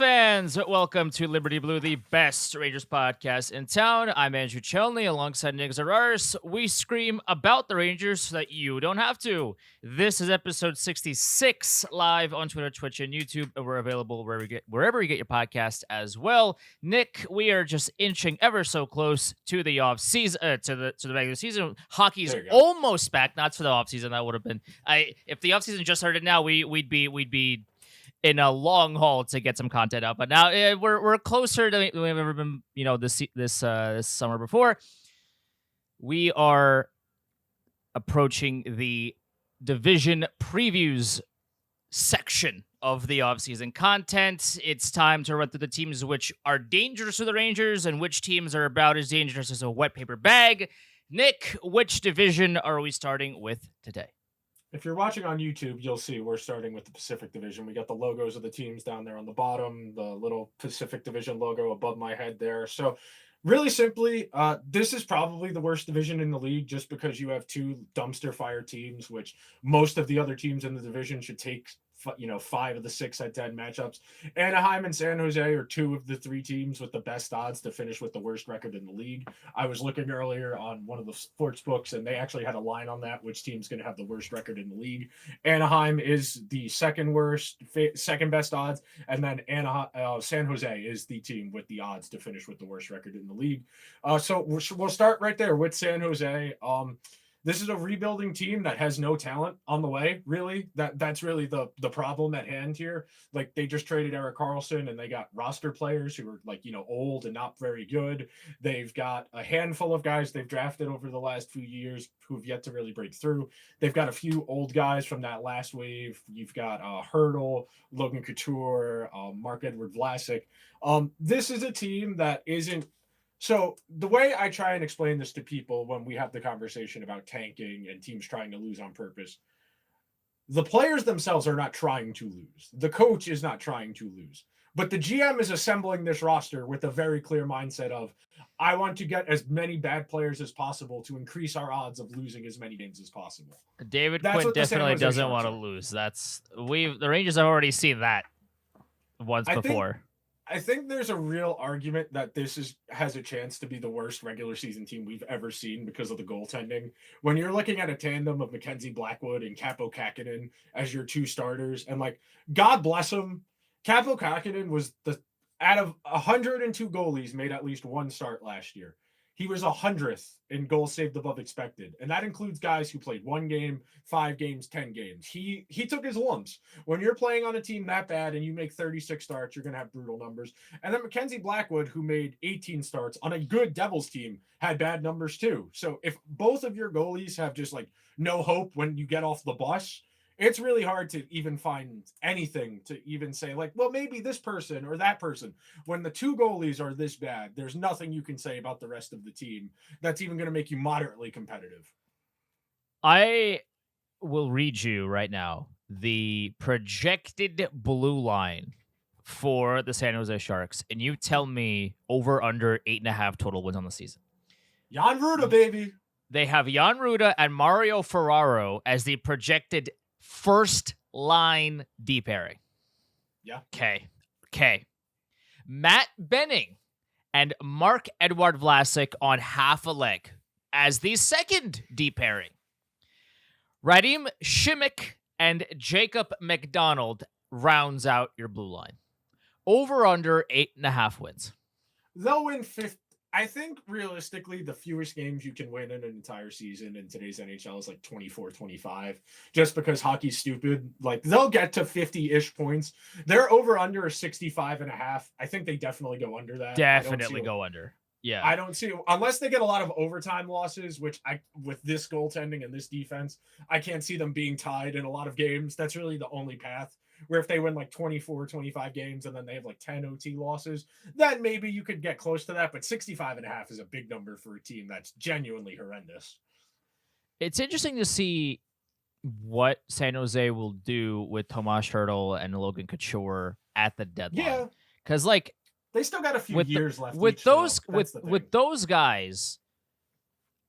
fans, welcome to Liberty Blue, the best Rangers podcast in town. I'm Andrew Chelney alongside Nick Zararis. We scream about the Rangers so that you don't have to. This is episode 66, live on Twitter, Twitch, and YouTube, and we're available wherever you get your podcast as well. Nick, we are just inching ever so close to the off season, to the regular season. Hockey's almost back, not to the off season. That would have been if the off season just started now, we'd be in a long haul to get some content out, but now we're closer than we've ever been. This summer before. We are approaching the division previews section of the offseason content. It's time to run through the teams which are dangerous to the Rangers and which teams are about as dangerous as a wet paper bag. Nick, which division are we starting with today? If you're watching on YouTube, you'll see we're starting with the Pacific Division. We got the logos of the teams down there on the bottom, the little Pacific Division logo above my head there. So really simply, this is probably the worst division in the league just because you have two dumpster fire teams, which most of the other teams in the division should take 5 of the 6 head-to-head matchups. Anaheim and San Jose are 2 of the 3 teams with the best odds to finish with the worst record in the league. I was looking earlier on one of the sports books, and they actually had a line on that, which team's going to have the worst record in the league. Anaheim is the second best odds, and then San Jose is the team with the odds to finish with the worst record in the league. So we'll start right there with San Jose. This is a rebuilding team that has no talent on the way, really. That's really the problem at hand here. Like, they just traded Erik Karlsson, and they got roster players who are, old and not very good. They've got a handful of guys they've drafted over the last few years who have yet to really break through. They've got a few old guys from that last wave. You've got Hurdle, Logan Couture, Marc-Edouard Vlasic. This is a team that isn't. So the way I try and explain this to people when we have the conversation about tanking and teams trying to lose on purpose, the players themselves are not trying to lose. The coach is not trying to lose. But the GM is assembling this roster with a very clear mindset of, I want to get as many bad players as possible to increase our odds of losing as many games as possible. David Quinn definitely doesn't want to lose. The Rangers have already seen that once before. I think there's a real argument that this has a chance to be the worst regular season team we've ever seen because of the goaltending. When you're looking at a tandem of Mackenzie Blackwood and Kaapo Kähkönen as your 2 starters, and God bless him, Kaapo Kähkönen was out of 102 goalies made at least 1 start last year. He was 100th in goals saved above expected, and that includes guys who played 1 game, 5 games, 10 games. He took his lumps. When you're playing on a team that bad and you make 36 starts, you're going to have brutal numbers. And then Mackenzie Blackwood, who made 18 starts on a good Devils team, had bad numbers too. So if both of your goalies have just no hope when you get off the bus, it's really hard to even find anything to even say, well, maybe this person or that person. When the 2 goalies are this bad, there's nothing you can say about the rest of the team that's even going to make you moderately competitive. I will read you right now the projected blue line for the San Jose Sharks, and you tell me over under 8.5 total wins on the season. Jan Rutta, baby. They have Jan Rutta and Mario Ferraro as the projected first line D pairing. Yeah. Okay. Matt Benning and Marc-Edouard Vlasic on half a leg as the second D pairing. Radim Šimić and Jacob McDonald rounds out your blue line. Over under 8.5 wins. They'll win 50. I think realistically, the fewest games you can win in an entire season in today's NHL is 24, 25, just because hockey's stupid. They'll get to 50-ish points. Their over-under is 65.5. I think they definitely go under that. Definitely go under. Yeah. I don't see, unless they get a lot of overtime losses, which with this goaltending and this defense, I can't see them being tied in a lot of games. That's really the only path. Where if they win 24, 25 games and then they have 10 OT losses, then maybe you could get close to that. But 65.5 is a big number for a team that's genuinely horrendous. It's interesting to see what San Jose will do with Tomas Hertl and Logan Couture at the deadline. Yeah. Because they still got a few years left. With those guys,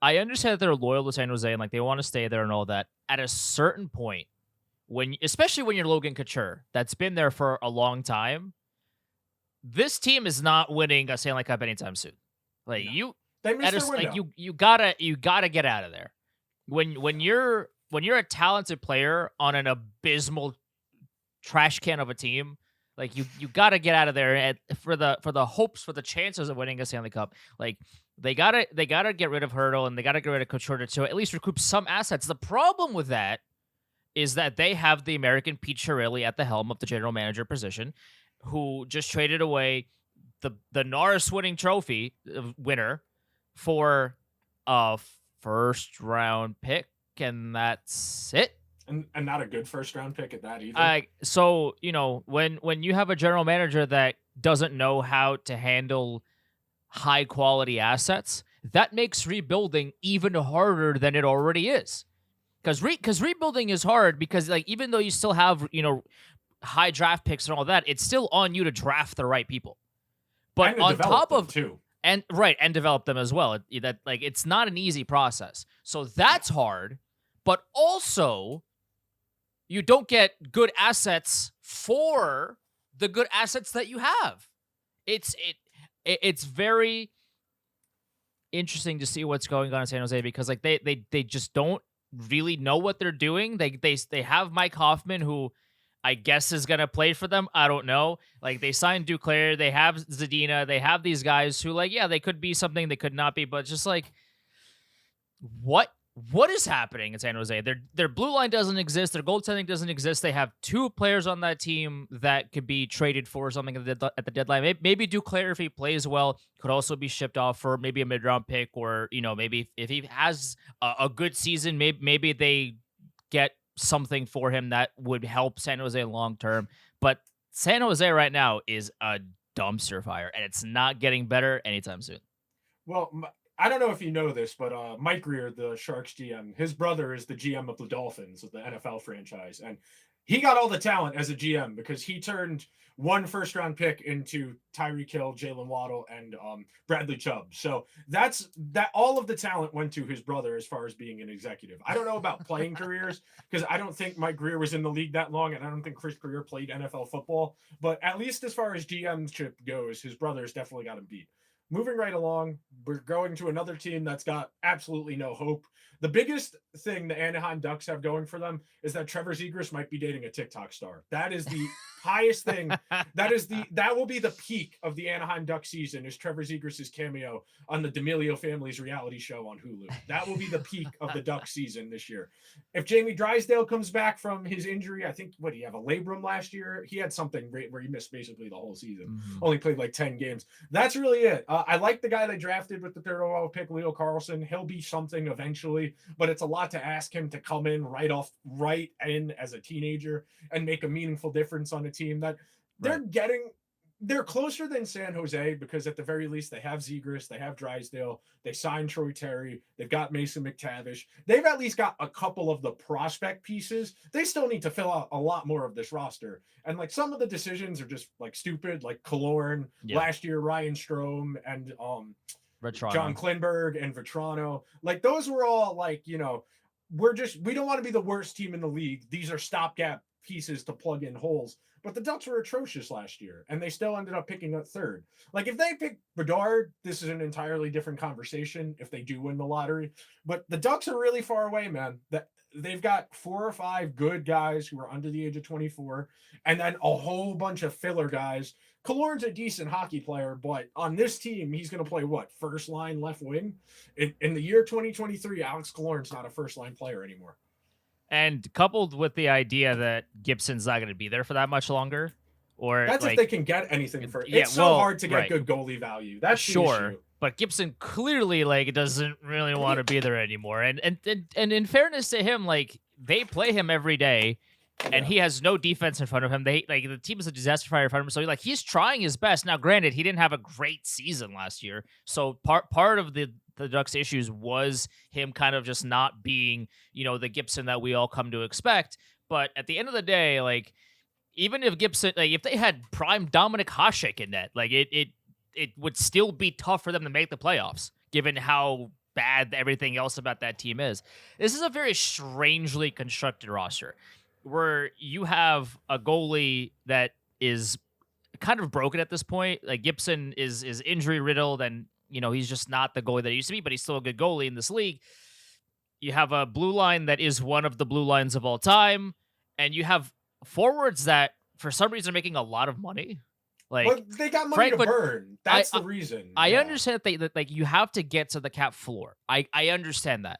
I understand that they're loyal to San Jose and they want to stay there and all that. At a certain point, especially when you're Logan Couture, that's been there for a long time, this team is not winning a Stanley Cup anytime soon. Like No, you, they missed their window. like you gotta get out of there. When you're a talented player on an abysmal trash can of a team, like you gotta get out of there and for the hopes for the chances of winning a Stanley Cup. Like they gotta get rid of Hurdle and they gotta get rid of Couture to at least recoup some assets. The problem with that is that they have the American Pete Chiarelli at the helm of the general manager position, who just traded away the Norris winning trophy winner for a first round pick, and that's it. And not a good first round pick at that either. So when you have a general manager that doesn't know how to handle high quality assets, that makes rebuilding even harder than it already is. Because rebuilding is hard because like even though you still have high draft picks and all that, it's still on you to draft the right people. But And on top of too. and develop them as well. It's not an easy process. So that's hard, but also you don't get good assets for the good assets that you have. It's very interesting to see what's going on in San Jose because like they just don't really know what they're doing. They have Mike Hoffman, who I guess is gonna play for them. I don't know. Like they signed Duclair, they have Zadina, they have these guys who like they could be something, they could not be, but just like what is happening in San Jose? Their blue line doesn't exist. Their goaltending doesn't exist. They have two players on that team that could be traded for something at the deadline. Maybe Duclair, if he plays well, could also be shipped off for maybe a mid-round pick, or maybe if he has a good season, maybe they get something for him that would help San Jose long term. But San Jose right now is a dumpster fire, and it's not getting better anytime soon. Well, I don't know if you know this, but Mike Greer, the Sharks GM, his brother is the GM of the Dolphins, of the NFL franchise. And he got all the talent as a GM because he turned one first round pick into Tyreek Hill, Jalen Waddle, and Bradley Chubb. So that all of the talent went to his brother as far as being an executive. I don't know about playing careers because I don't think Mike Greer was in the league that long, and I don't think Chris Greer played NFL football. But at least as far as GMship goes, his brother's definitely got him beat. Moving right along, we're going to another team that's got absolutely no hope. The biggest thing the Anaheim Ducks have going for them is that Trevor Zegras might be dating a TikTok star. That is the highest thing. That will be the peak of the Anaheim Duck season is Trevor Zegras' cameo on the D'Amelio family's reality show on Hulu. That will be the peak of the Duck season this year. If Jamie Drysdale comes back from his injury, I think, he have a labrum last year? He had something where he missed basically the whole season. Mm-hmm. Only played like 10 games. That's really it. I like the guy they drafted with the third overall pick, Leo Carlson. He'll be something eventually, but it's a lot to ask him to come in right in as a teenager and make a meaningful difference on a team that they're closer than San Jose because at the very least they have Zegras, they have Drysdale, they signed Troy Terry, they've got Mason McTavish. They've at least got a couple of the prospect pieces. They still need to fill out a lot more of this roster. And like some of the decisions are just like stupid, like Killorn, last year Ryan Strome, and John Klingberg and Vetrano. Like those were all like, we don't want to be the worst team in the league. These are stopgap pieces to plug in holes. But the Ducks were atrocious last year, and they still ended up picking up third. Like, if they pick Bedard, this is an entirely different conversation if they do win the lottery. But the Ducks are really far away, man. They've got 4 or 5 good guys who are under the age of 24, and then a whole bunch of filler guys. Killorn's a decent hockey player, but on this team, he's going to play, first line left wing? In the year 2023, Alex Killorn's not a first-line player anymore. And coupled with the idea that Gibson's not going to be there for that much longer, or that's if they can get anything for it. It's so hard to get good goalie value. That's sure, the issue. But Gibson clearly doesn't really want to be there anymore. And in fairness to him, they play him every day, and he has no defense in front of him. The team is a disaster fire in front of him. So he's trying his best. Now, granted, he didn't have a great season last year, so part of the Ducks' issues was him kind of just not being, the Gibson that we all come to expect. But at the end of the day, even if Gibson, if they had prime Dominic Hasek in net, it would still be tough for them to make the playoffs, given how bad everything else about that team is. This is a very strangely constructed roster where you have a goalie that is kind of broken at this point. Like Gibson is injury riddled, and he's just not the goalie that he used to be, but he's still a good goalie in this league. You have a blue line that is one of the blue lines of all time, and you have forwards that for some reason are making a lot of money. Well, they got money to burn. That's the reason. I understand that like you have to get to the cap floor. I understand that.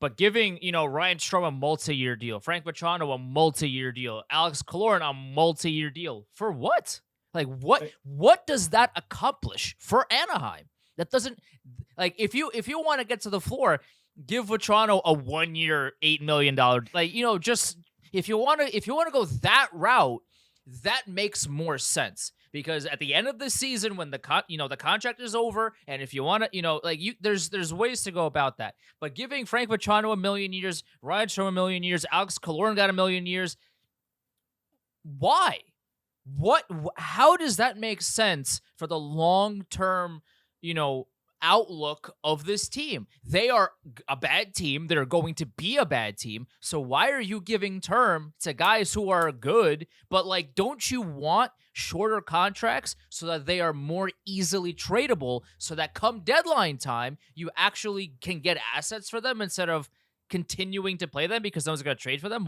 But giving, Ryan Strome a multi-year deal, Frank Vatrano a multi-year deal, Alex Killorn a multi-year deal, for what? Like, what does that accomplish for Anaheim? That doesn't, like, if you want to get to the floor, give Vatrano a 1 year, $8 million. Like, just if you want to go that route, that makes more sense. Because at the end of the season, when the contract is over, and if you want to, there's ways to go about that. But giving Frank Vatrano 1 million years, Ryan Strome 1 million years, Alex Killorn got 1 million years, why? How does that make sense for the long term, outlook of this team? They are a bad team. They're going to be a bad team. So why are you giving term to guys who are good, but like, don't you want shorter contracts so that they are more easily tradable, so that come deadline time, you actually can get assets for them instead of continuing to play them because no one's going to trade for them?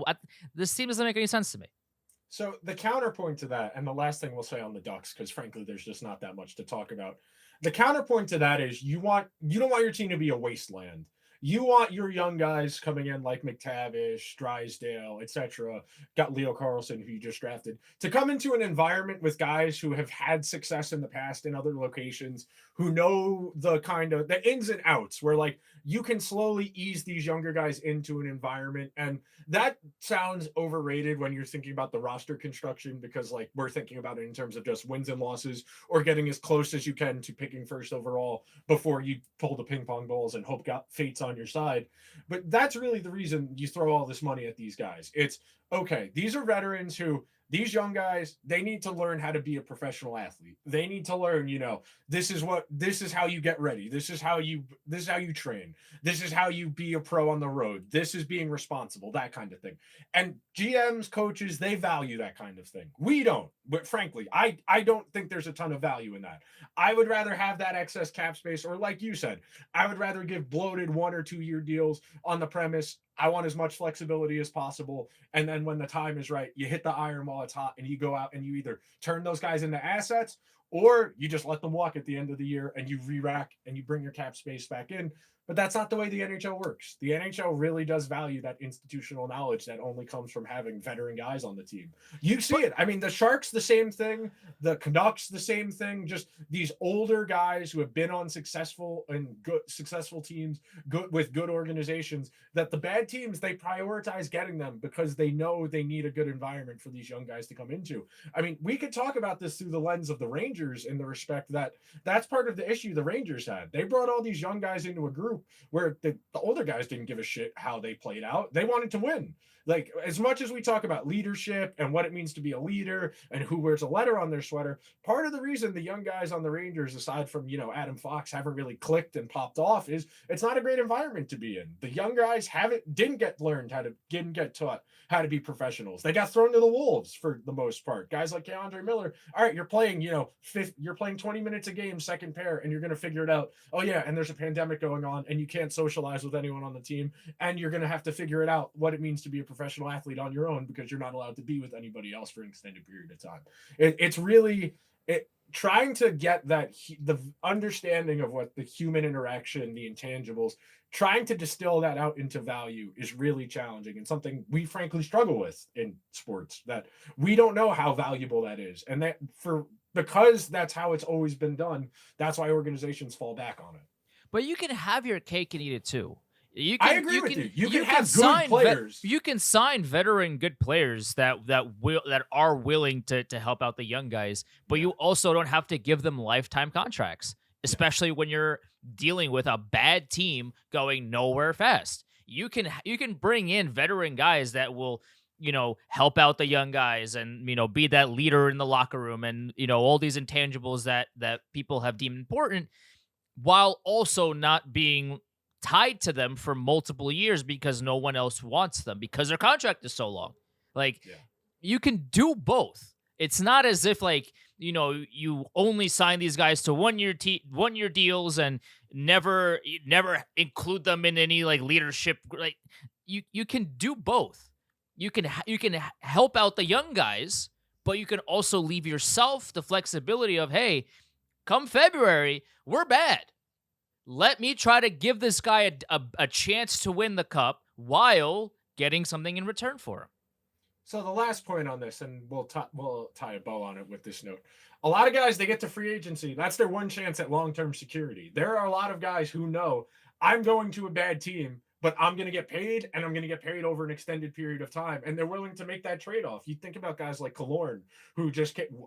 This team doesn't make any sense to me. So the counterpoint to that, and the last thing we'll say on the Ducks, because frankly, there's just not that much to talk about. The counterpoint to that is you don't want your team to be a wasteland. You want your young guys coming in like McTavish, Drysdale, etc. Got Leo Carlson, who you just drafted, to come into an environment with guys who have had success in the past in other locations, who know the kind of the ins and outs, where like you can slowly ease these younger guys into an environment. And that sounds overrated when you're thinking about the roster construction, because like we're thinking about it in terms of just wins and losses, or getting as close as you can to picking first overall before you pull the ping pong balls and hope fate's on your side. But that's really the reason you throw all this money at these guys. It's okay, these are veterans who, these young guys, they need to learn how to be a professional athlete. They need to learn, this is how you get ready. This is how you train. This is how you be a pro on the road. This is being responsible, that kind of thing. And GMs, coaches, they value that kind of thing. We don't. But frankly, I don't think there's a ton of value in that. I would rather have that excess cap space, or like you said, I would rather give bloated 1 or 2 year deals on the premise I want as much flexibility as possible. And then when the time is right, you hit the iron while it's hot, and you go out and you either turn those guys into assets, or you just let them walk at the end of the year and you re-rack and you bring your cap space back in. But that's not the way the NHL works. The NHL really does value that institutional knowledge that only comes from having veteran guys on the team. You see it. I mean, the Sharks, the same thing. The Canucks, the same thing. Just these older guys who have been on successful teams, with good organizations, that the bad teams, they prioritize getting them because they know they need a good environment for these young guys to come into. I mean, we could talk about this through the lens of the Rangers, in the respect that that's part of the issue the Rangers had. They brought all these young guys into a group where the older guys didn't give a shit how they played out. They wanted to win. Like, as much as we talk about leadership and what it means to be a leader and who wears a letter on their sweater, part of the reason the young guys on the Rangers, aside from, Adam Fox, haven't really clicked and popped off is it's not a great environment to be in. The young guys didn't get taught how to be professionals. They got thrown to the wolves for the most part. Guys like Keandre Miller, all right, you're playing, you're playing 20 minutes a game, second pair, and you're going to figure it out. Oh yeah, and there's a pandemic going on, and you can't socialize with anyone on the team, and you're going to have to figure it out what it means to be a professional athlete on your own, because you're not allowed to be with anybody else for an extended period of time. It's really trying to get the understanding of what the human interaction, the intangibles, trying to distill that out into value is really challenging, and something we frankly struggle with in sports, that we don't know how valuable that is. And because that's how it's always been done, that's why organizations fall back on it. But you can have your cake and eat it too. I agree with you. You can have good players. You can sign veteran good players that are willing to help out the young guys, but you also don't have to give them lifetime contracts, especially when you're dealing with a bad team going nowhere fast. You can bring in veteran guys that will, help out the young guys and, be that leader in the locker room, and, all these intangibles that people have deemed important, while also not being tied to them for multiple years because no one else wants them because their contract is so long. You can do both. It's not as if like, you only sign these guys to 1 year deals and never include them in any like leadership. Like you can do both. You can help out the young guys, but you can also leave yourself the flexibility of, hey, come February, we're bad. Let me try to give this guy a chance to win the cup while getting something in return for him. So the last point on this, and we'll tie a bow on it with this note. A lot of guys, they get to free agency. That's their one chance at long-term security. There are a lot of guys who know, I'm going to a bad team, but I'm going to get paid, and I'm going to get paid over an extended period of time, and they're willing to make that trade-off. You think about guys like Killorn, who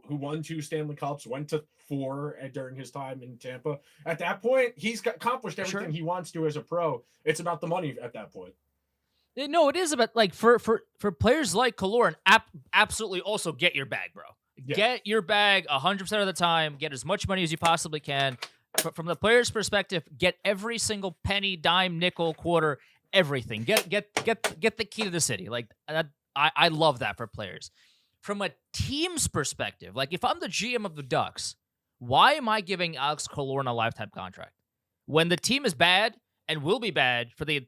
who won 2 Stanley Cups, went to 4 during his time in Tampa. At that point, he's accomplished everything he wants to as a pro. It's about the money at that point. No, it is about like for players like Killorn, absolutely also get your bag, bro. Yeah. Get your bag 100% of the time. Get as much money as you possibly can. From the player's perspective, get every single penny, dime, nickel, quarter, everything. Get the key to the city. Like I love that for players. From a team's perspective, like if I'm the GM of the Ducks, why am I giving Alex Killorn a lifetime contract when the team is bad and will be bad for the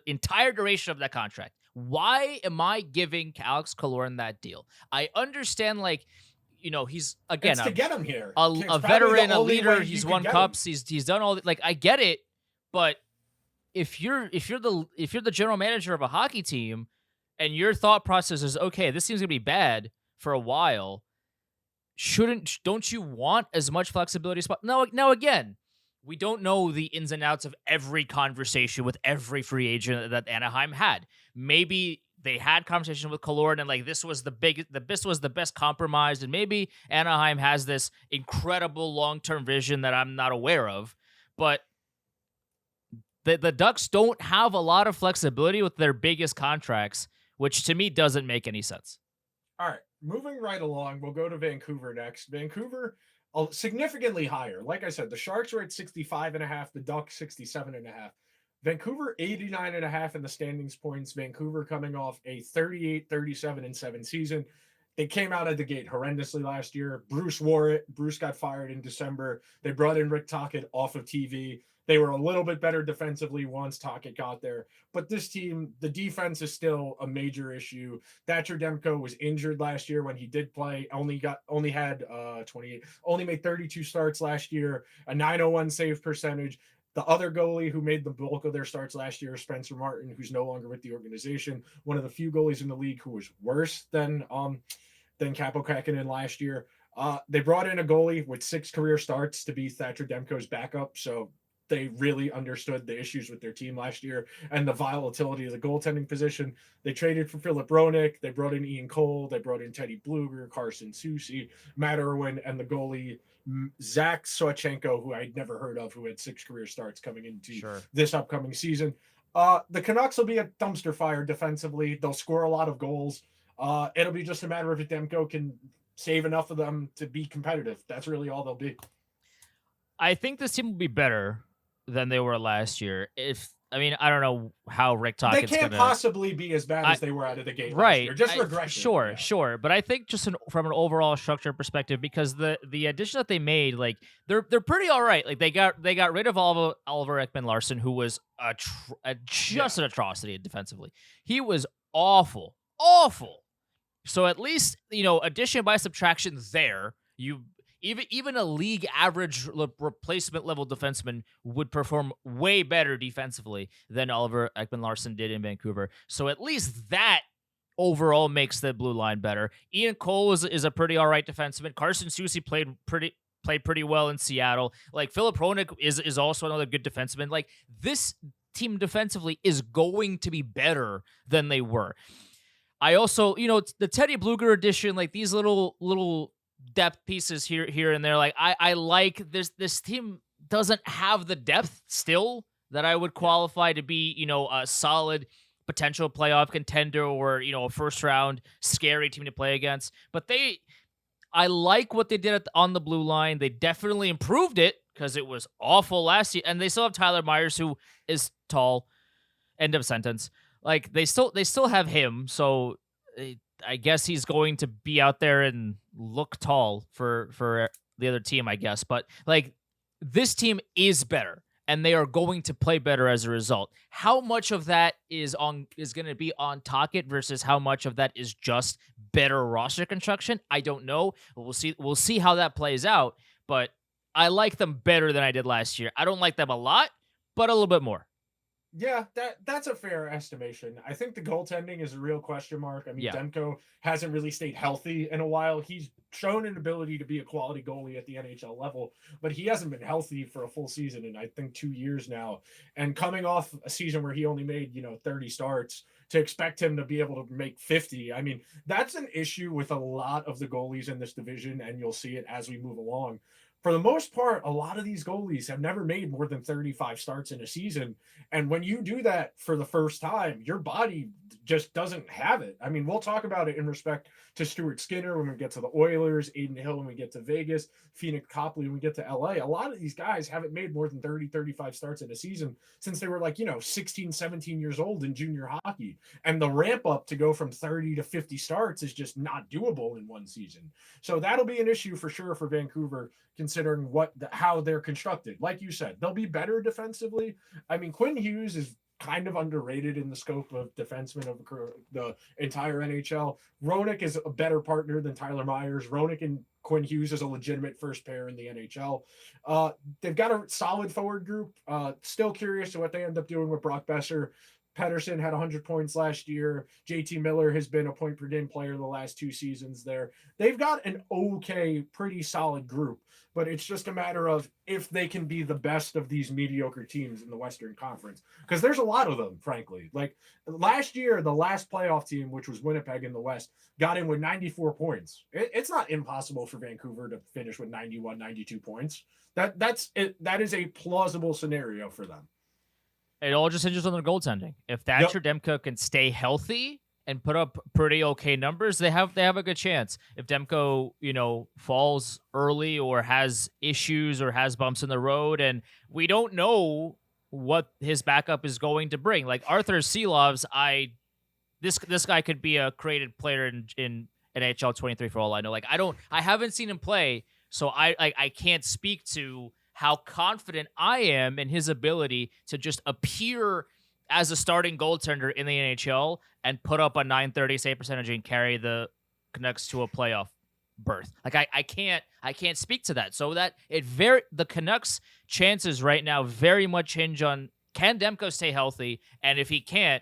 entire duration of that contract? Why am I giving Alex Killorn that deal? I understand, like, he's again to get him here, a veteran, a leader. He's won cups. He's done all. Like, I get it, but if you're the general manager of a hockey team, and your thought process is, okay, this team's gonna be bad for a while, don't you want as much flexibility? Now again, we don't know the ins and outs of every conversation with every free agent that Anaheim had. Maybe they had conversation with Killorn and like this was the best compromise, and maybe Anaheim has this incredible long-term vision that I'm not aware of. But the Ducks don't have a lot of flexibility with their biggest contracts, which to me doesn't make any sense. All right, moving right along, we'll go to Vancouver next. Vancouver, significantly higher. Like I said, the Sharks were at 65.5, the Ducks 67.5. Vancouver 89.5 in the standings points. Vancouver coming off a 38-37-7 season. They came out of the gate horrendously last year. Bruce wore it. Bruce got fired in December. They brought in Rick Tocchet off of TV. They were a little bit better defensively once Tocchet got there. But this team, the defense is still a major issue. Thatcher Demko was injured last year when he did play. Only made 32 starts last year, a .901 save percentage. The other goalie who made the bulk of their starts last year, Spencer Martin, who's no longer with the organization, one of the few goalies in the league who was worse than Kaapo Kähkönen last year. They brought in a goalie with 6 career starts to be Thatcher Demko's backup, so they really understood the issues with their team last year and the volatility of the goaltending position. They traded for Philip Roenick. They brought in Ian Cole. They brought in Teddy Bluger, Carson Soucy, Matt Irwin, and the goalie Zach Sawchenko, who I'd never heard of, who had 6 career starts coming into this upcoming season. The Canucks will be a dumpster fire defensively. They'll score a lot of goals. It'll be just a matter of if Demko can save enough of them to be competitive. That's really all they'll be. I think this team will be better than they were last year. I don't know how Rick Tocchet's They can't possibly be as bad as they were out of the gate last year. Just regression. Sure. But I think just from an overall structure perspective, because the addition that they made, like they're pretty all right. Like they got rid of Oliver Ekman-Larsson, who was an atrocity defensively. He was awful. So at least, addition by subtraction there, even a league average replacement level defenseman would perform way better defensively than Oliver Ekman-Larsson did in Vancouver. So at least that overall makes the blue line better. Ian Cole is a pretty all right defenseman. Carson Soucy played pretty well in Seattle. Like Philip Roenick is also another good defenseman. Like this team defensively is going to be better than they were. I also, the Teddy Bluger edition, like these little depth pieces here and there. Like I like this team doesn't have the depth still that I would qualify to be, a solid potential playoff contender or, a first round scary team to play against. But I like what they did on the blue line. They definitely improved it because it was awful last year. And they still have Tyler Myers, who is tall. End of sentence. Like they still have him. So I guess he's going to be out there and look tall for the other team, I guess. But like this team is better and they are going to play better as a result. How much of that is going to be on Tocchet versus how much of that is just better roster construction? I don't know. We'll see. We'll see how that plays out. But I like them better than I did last year. I don't like them a lot, but a little bit more. Yeah, that's a fair estimation. I think the goaltending is a real question mark. I mean, Yeah. Demko hasn't really stayed healthy in a while. He's shown an ability to be a quality goalie at the NHL level, but he hasn't been healthy for a full season in I think 2 years now. And coming off a season where he only made 30 starts, to expect him to be able to make 50, I mean, that's an issue with a lot of the goalies in this division, and you'll see it as we move along. For the most part, a lot of these goalies have never made more than 35 starts in a season. And when you do that for the first time, your body just doesn't have it. I mean, we'll talk about it in respect to Stuart Skinner when we get to the Oilers, Aiden Hill when we get to Vegas, Phoenix Copley when we get to LA. A lot of these guys haven't made more than 30, 35 starts in a season since they were 16, 17 years old in junior hockey. And the ramp up to go from 30 to 50 starts is just not doable in one season. So that'll be an issue for sure for Vancouver, considering how they're constructed. Like you said, they'll be better defensively. I mean, Quinn Hughes is kind of underrated in the scope of defensemen of the entire NHL. Roenick is a better partner than Tyler Myers. Roenick and Quinn Hughes is a legitimate first pair in the NHL. They've got a solid forward group. Still curious to what they end up doing with Brock Besser. Pedersen had 100 points last year. JT Miller has been a point per game player the last 2 seasons there. They've got an okay, pretty solid group, but it's just a matter of if they can be the best of these mediocre teams in the Western Conference, because there's a lot of them, frankly. Like last year, the last playoff team, which was Winnipeg in the West, got in with 94 points. It's not impossible for Vancouver to finish with 91, 92 points. That's it. That is a plausible scenario for them. It all just hinges on their goaltending. If Thatcher Demko can stay healthy and put up pretty okay numbers, they have a good chance. If Demko, falls early or has issues or has bumps in the road, and we don't know what his backup is going to bring. Like Arthur Seelovs, this guy could be a created player in NHL 23 for all I know. Like I haven't seen him play, so I can't speak to how confident I am in his ability to just appear as a starting goaltender in the NHL and put up a .930 save percentage and carry the Canucks to a playoff berth. Like I can't speak to that. So that the Canucks' chances right now very much hinge on, can Demko stay healthy, and if he can't,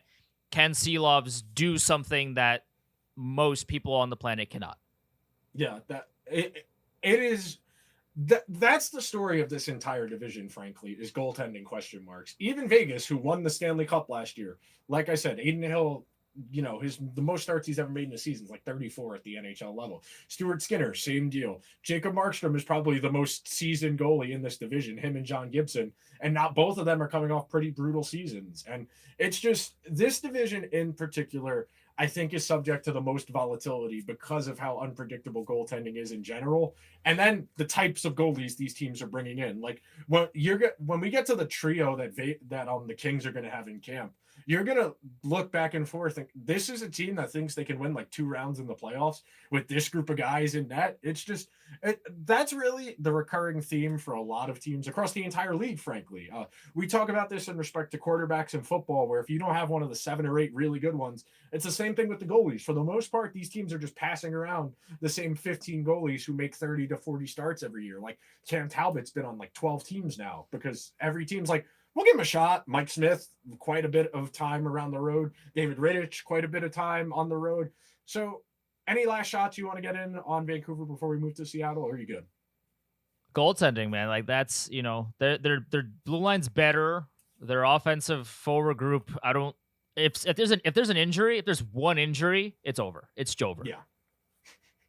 can Seelovs do something that most people on the planet cannot? Yeah, it is. That's the story of this entire division, frankly, is goaltending question marks. Even Vegas, who won the Stanley Cup last year, like I said, Aiden Hill, the most starts he's ever made in a season is like 34 at the NHL level. Stuart Skinner, same deal. Jacob Markstrom is probably the most seasoned goalie in this division, him and John Gibson, and not both of them are coming off pretty brutal seasons. And it's just, this division in particular, I think, is subject to the most volatility because of how unpredictable goaltending is in general, and then the types of goalies these teams are bringing in. Like when we get to the trio that the Kings are going to have in camp, you're going to look back and forth. And this is a team that thinks they can win like 2 rounds in the playoffs with this group of guys in net. It's just that's really the recurring theme for a lot of teams across the entire league. Frankly, we talk about this in respect to quarterbacks in football, where if you don't have one of the 7 or 8 really good ones, it's the same thing with the goalies. For the most part, these teams are just passing around the same 15 goalies who make 30 to 40 starts every year. Like Cam Talbot's been on like 12 teams now because every team's like, we'll give him a shot. Mike Smith, quite a bit of time around the road. David Rittich, quite a bit of time on the road. So any last shots you want to get in on Vancouver before we move to Seattle, or are you good? Goaltending, man. Like that's, their blue line's better. Their offensive forward group, if there's an injury, if there's one injury, it's over. It's Jover. Yeah.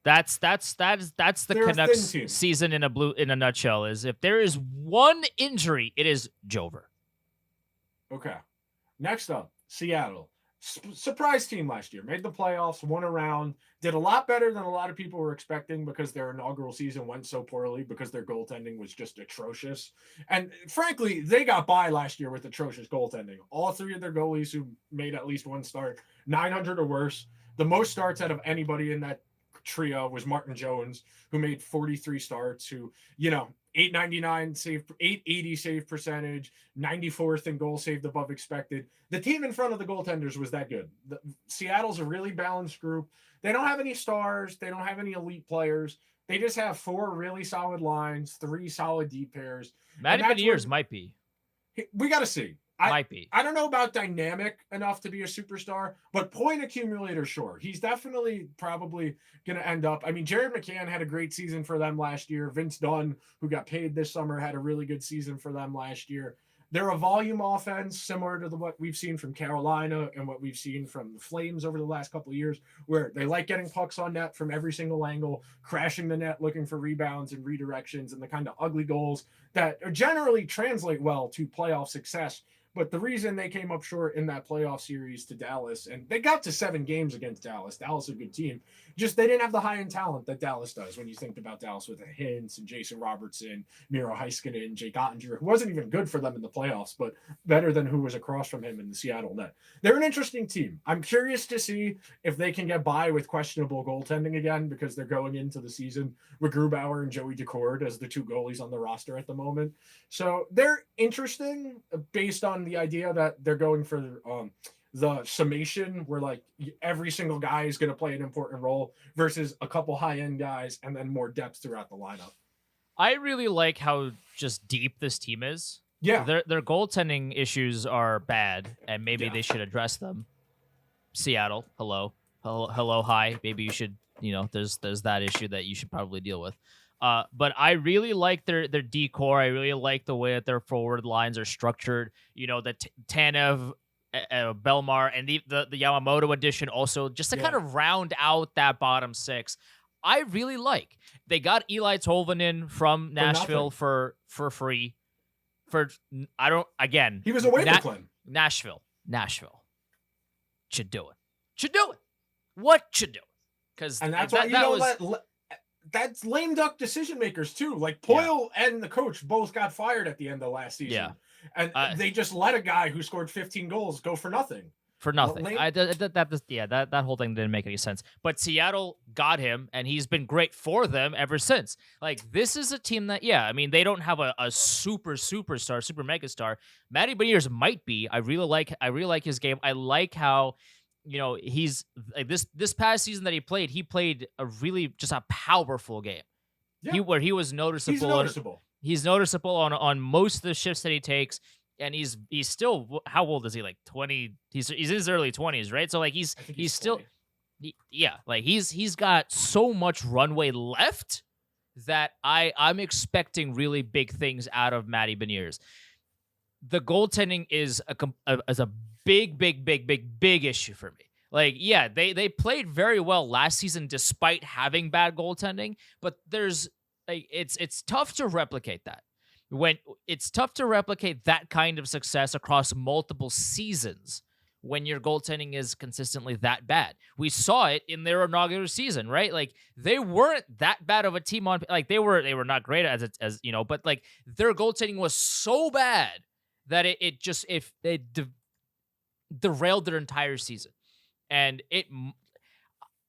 That's the Canucks season in a nutshell. Is if there is one injury, it is Jover. Okay. Next up, Seattle. surprise team last year. Made the playoffs, won a round, did a lot better than a lot of people were expecting because their inaugural season went so poorly because their goaltending was just atrocious. And frankly, they got by last year with atrocious goaltending. All three of their goalies who made at least one start, 900 or worse. The most starts out of anybody in that trio was Martin Jones, who made 43 starts, who, 899 save, 880 save percentage, 94th in goal saved above expected. The team in front of the goaltenders was that good. Seattle's a really balanced group. They don't have any stars. They don't have any elite players. They just have 4 really solid lines, 3 solid D pairs. Matty Beniers might be. We got to see. Might be. I don't know about dynamic enough to be a superstar, but point accumulator, sure. He's definitely probably going to end up. I mean, Jared McCann had a great season for them last year. Vince Dunn, who got paid this summer, had a really good season for them last year. They're a volume offense similar to what we've seen from Carolina and what we've seen from the Flames over the last couple of years, where they like getting pucks on net from every single angle, crashing the net, looking for rebounds and redirections and the kind of ugly goals that generally translate well to playoff success. But the reason they came up short in that playoff series to Dallas, and they got to 7 games against Dallas. Dallas is a good team. Just they didn't have the high-end talent that Dallas does when you think about Dallas with Hintz and Jason Robertson, Miro Heiskanen, Jake Ottinger, who wasn't even good for them in the playoffs, but better than who was across from him in the Seattle net. They're an interesting team. I'm curious to see if they can get by with questionable goaltending again because they're going into the season with Grubauer and Joey Decord as the 2 goalies on the roster at the moment. So they're interesting based on the idea that they're going for the summation where like every single guy is going to play an important role versus a couple high-end guys and then more depth throughout the lineup. I really like how just deep this team is. Yeah. Their goaltending issues are bad, and maybe they should address them. Seattle, hello, hi. Maybe you should, there's that issue that you should probably deal with. But I really like their decor. I really like the way that their forward lines are structured. The Tanev, Belmar, and the Yamamoto addition also, just to kind of round out that bottom 6. I really like. They got Eli Tolvanen from Nashville for free. He was a waiver claim. Nashville should do it. What should do it? Because that's why that's lame duck decision makers too. Like Poyle and the coach both got fired at the end of last season. Yeah. And they just let a guy who scored 15 goals go for nothing. That whole thing didn't make any sense. But Seattle got him, and he's been great for them ever since. Like, this is a team that, they don't have a superstar, super mega star. Matty Beniers might be. I really like his game. I like how, he's like this past season that he played a really just a powerful game. Yeah. Where he was noticeable. He's noticeable on most of the shifts that he takes. And he's still, how old is he? Like 20? He's in his early 20s, right? So like he's still, he's got so much runway left that I'm expecting really big things out of Matty Beniers. The goaltending is a big issue for me. Like, they played very well last season despite having bad goaltending, but there's like it's tough to replicate that. When it's tough to replicate that kind of success across multiple seasons when your goaltending is consistently that bad. We saw it in their inaugural season, right? Like they weren't that bad of a team on, like they were not great as but like their goaltending was so bad that it derailed their entire season. And it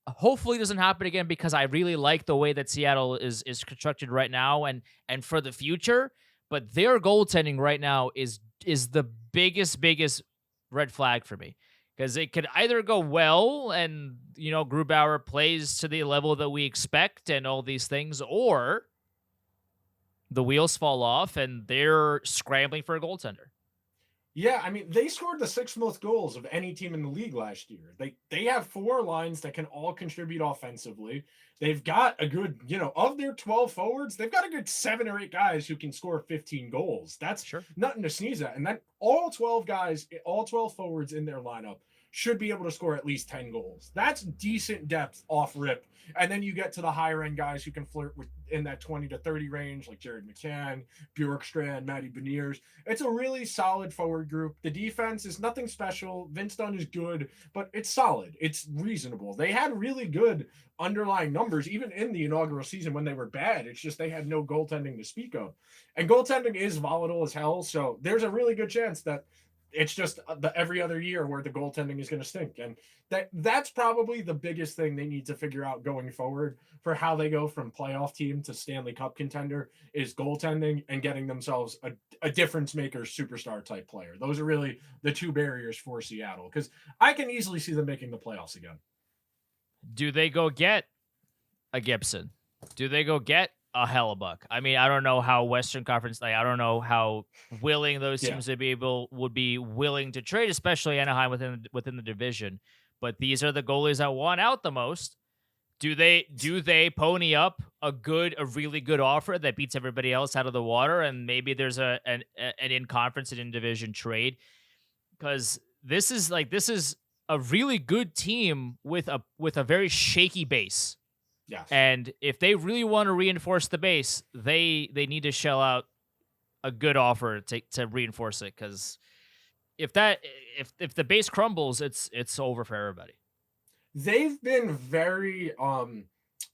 hopefully doesn't happen again because I really like the way that Seattle is constructed right now and for the future. But their goaltending right now is the biggest red flag for me because it could either go well and, Grubauer plays to the level that we expect and all these things, or the wheels fall off and they're scrambling for a goaltender. Yeah, I mean, they scored the 6th most goals of any team in the league last year. They have 4 lines that can all contribute offensively. They've got a good, of their 12 forwards, they've got a good 7 or 8 guys who can score 15 goals. That's nothing to sneeze at. And then all 12 forwards in their lineup should be able to score at least 10 goals. That's decent depth off rip. And then you get to the higher end guys who can flirt with in that 20 to 30 range, like Jared McCann, Bjorkstrand, Matty Beniers. It's a really solid forward group. The defense is nothing special. Vince Dunn is good, but it's solid. It's reasonable. They had really good underlying numbers, even in the inaugural season when they were bad. It's just they had no goaltending to speak of. And goaltending is volatile as hell. So there's a really good chance that it's just the every other year where the goaltending is going to stink. And that's probably the biggest thing they need to figure out going forward for how they go from playoff team to Stanley Cup contender is goaltending and getting themselves a difference maker superstar type player. Those are really the two barriers for Seattle, because I can easily see them making the playoffs again. Do they go get a Gibson? Do they go get a Hellebuck? I mean, I don't know how Western Conference, I don't know how willing those teams would be willing to trade, especially Anaheim within the division. But these are the goalies that want out the most. Do they pony up a really good offer that beats everybody else out of the water, and maybe there's an in conference and in division trade? Because this is a really good team with a very shaky base. Yes. And if they really want to reinforce the base, they need to shell out a good offer to reinforce it. Because if the base crumbles, it's over for everybody. They've been very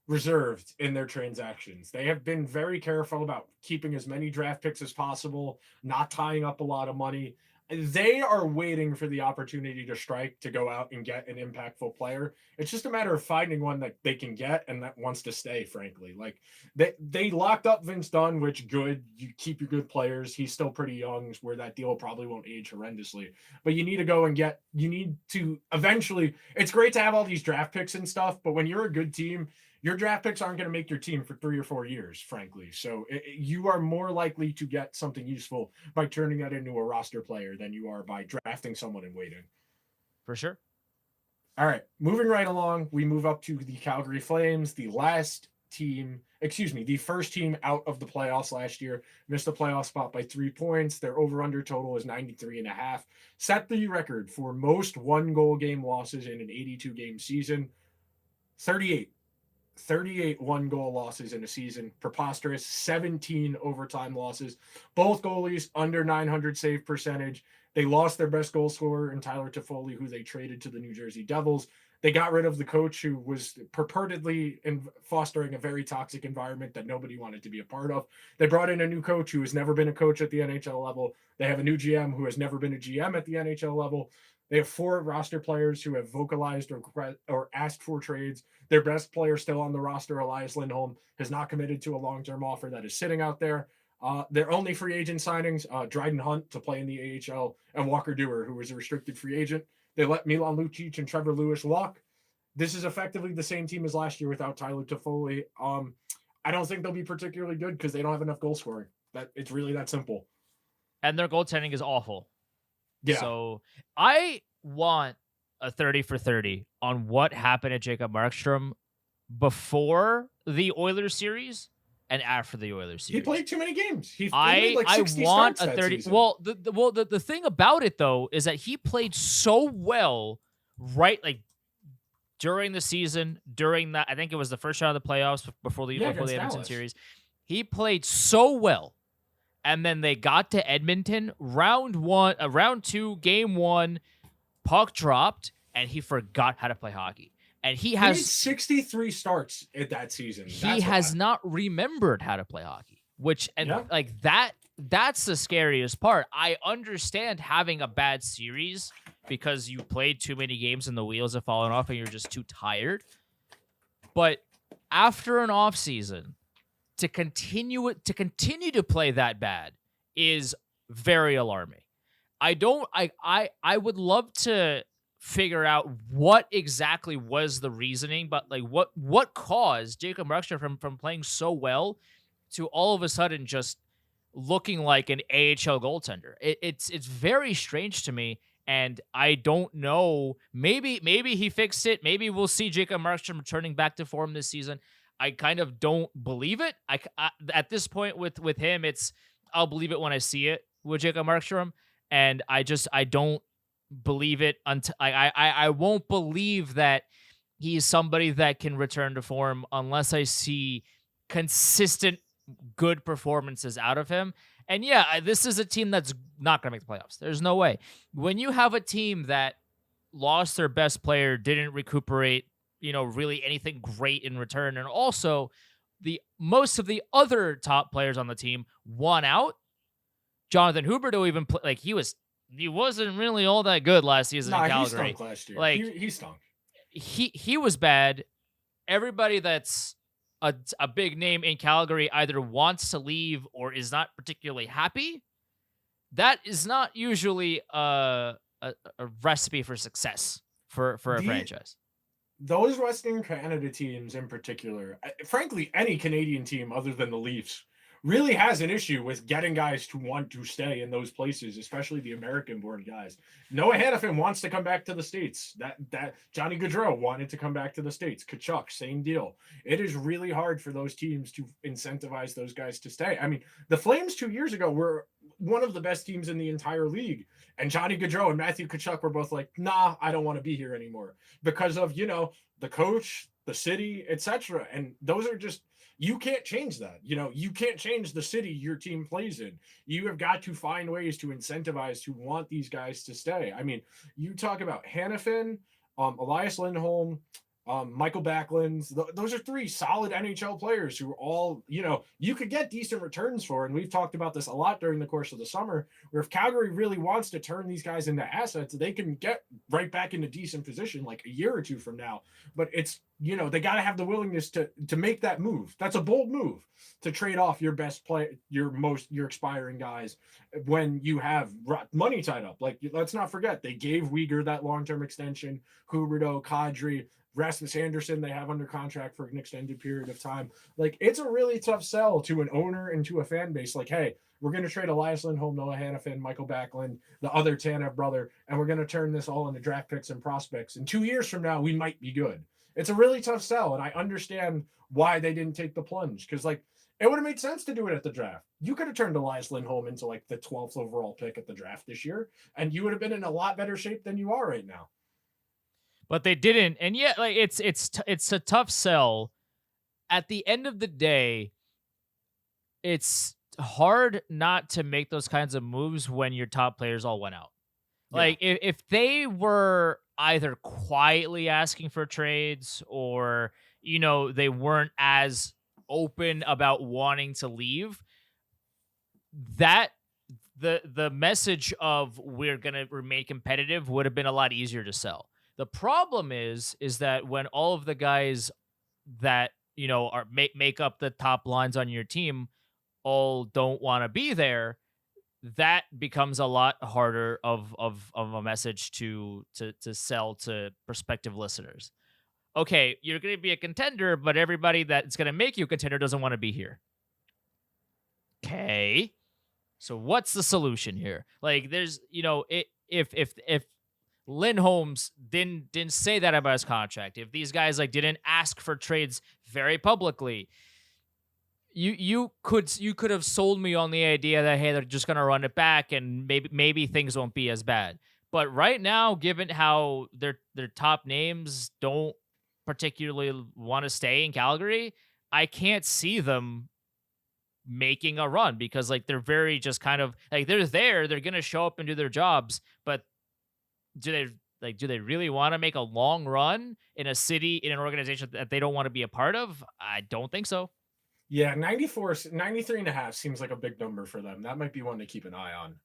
reserved in their transactions. They have been very careful about keeping as many draft picks as possible, not tying up a lot of money. They are waiting for the opportunity to strike to go out and get an impactful player. It's just a matter of finding one that they can get and that wants to stay, frankly. Like they locked up Vince Dunn, which good. You keep your good players. He's still pretty young, where that deal probably won't age horrendously. But you need to go and you need to eventually, it's great to have all these draft picks and stuff, but when you're a good team, your draft picks aren't going to make your team for 3 or 4 years, frankly. So you are more likely to get something useful by turning that into a roster player than you are by drafting someone and waiting. For sure. All right, moving right along, we move up to the Calgary Flames, the first team out of the playoffs last year. Missed the playoff spot by 3 points. Their over-under total is 93.5. Set the record for most one-goal game losses in an 82-game season. 38 one-goal losses in a season. Preposterous. 17 overtime losses. Both goalies under 900 save percentage. They lost their best goal scorer in Tyler Toffoli, who they traded to the New Jersey Devils. They got rid of the coach who was purportedly fostering a very toxic environment that nobody wanted to be a part of. They brought in a new coach who has never been a coach at the NHL level. They have a new GM who has never been a GM at the NHL level. They have 4 roster players who have vocalized or asked for trades. Their best player still on the roster, Elias Lindholm, has not committed to a long-term offer that is sitting out there. Their only free agent signings, Dryden Hunt to play in the AHL, and Walker Dewar, who was a restricted free agent. They let Milan Lucic and Trevor Lewis walk. This is effectively the same team as last year without Tyler Toffoli. I don't think they'll be particularly good because they don't have enough goal scoring. It's really that simple. And their goaltending is awful. Yeah. So I want a 30 for 30 on what happened at Jacob Markstrom before the Oilers series and after the Oilers series. He played too many games. I want a 30. Season. Well, the thing about it though is that he played so well, right? Like during the season, during that, I think it was the first round of the playoffs before the Edmonton series. He played so well. And then they got to Edmonton, round 2, game 1, puck dropped, and he forgot how to play hockey. And he made 63 starts at that season. He has not remembered how to play hockey, that's the scariest part. I understand having a bad series because you played too many games and the wheels have fallen off and you're just too tired. But after an off season, to continue to play that bad is very alarming. I would love to figure out what exactly was the reasoning, but like what caused Jacob Markstrom from playing so well to all of a sudden just looking like an AHL goaltender. It's very strange to me, and I don't know. Maybe he fixed it. Maybe we'll see Jacob Markstrom returning back to form this season. I kind of don't believe it. I at this point with him, I'll believe it when I see it with Jacob Markstrom, and I don't believe it until I won't believe that he's somebody that can return to form unless I see consistent good performances out of him. And yeah, this is a team that's not going to make the playoffs. There's no way. When you have a team that lost their best player, didn't recuperate, really anything great in return, and also the most of the other top players on the team won out. Jonathan Huberdeau even like he wasn't really all that good last season in Nah, he Calgary. stunk last year. Like He stunk. he was bad. Everybody that's a big name in Calgary either wants to leave or is not particularly happy. That is not usually a recipe for success for a The franchise. Those Western Canada teams in particular, frankly, any Canadian team other than the Leafs really has an issue with getting guys to want to stay in those places, especially the American-born guys. Noah Hannafin wants to come back to the States. That Johnny Gaudreau wanted to come back to the States. Kachuk, same deal. It is really hard for those teams to incentivize those guys to stay. I mean, the Flames 2 years ago were one of the best teams in the entire league. And Johnny Gaudreau and Matthew Kachuk were both like, nah, I don't want to be here anymore because of, the coach, the city, etc. And those are just, you can't change that. You can't change the city your team plays in. You have got to find ways to incentivize to want these guys to stay. I mean, you talk about Hannafin, Elias Lindholm, Michael Backlund. Those are three solid NHL players who are all, you could get decent returns for. And we've talked about this a lot during the course of the summer, where if Calgary really wants to turn these guys into assets, they can get right back into decent position like a year or two from now. But it's, they got to have the willingness to make that move. That's a bold move to trade off your best play, your expiring guys when you have money tied up. Like, let's not forget, they gave Uyghur that long-term extension, Huberdeau, Kadri, Rasmus Anderson, they have under contract for an extended period of time. Like, it's a really tough sell to an owner and to a fan base. Like, hey, we're going to trade Elias Lindholm, Noah Hannafin, Michael Backlund, the other Tanev brother, and we're going to turn this all into draft picks and prospects. And 2 years from now, we might be good. It's a really tough sell, and I understand why they didn't take the plunge, because, like, it would have made sense to do it at the draft. You could have turned Elias Lindholm into, like, the 12th overall pick at the draft this year, and you would have been in a lot better shape than you are right now. But they didn't, and yet, like, it's a tough sell. At the end of the day, it's hard not to make those kinds of moves when your top players all went out. Yeah. Like, if they were either quietly asking for trades or, they weren't as open about wanting to leave, that the message of we're going to remain competitive would have been a lot easier to sell. The problem is that when all of the guys that, are make up the top lines on your team all don't want to be there, that becomes a lot harder of a message to sell to prospective listeners. Okay, you're going to be a contender, but everybody that's going to make you a contender doesn't want to be here. Okay, so what's the solution here? Like, there's, if Lindholm's didn't say that about his contract, if these guys like didn't ask for trades very publicly, you could have sold me on the idea that, hey, they're just gonna run it back and maybe things won't be as bad. But right now, given how their top names don't particularly want to stay in Calgary, I can't see them making a run, because like they're very just kind of like they're gonna show up and do their jobs, but do they really want to make a long run in a city, in an organization that they don't want to be a part of? I don't think so. Yeah, 93 and a half seems like a big number for them. That might be one to keep an eye on.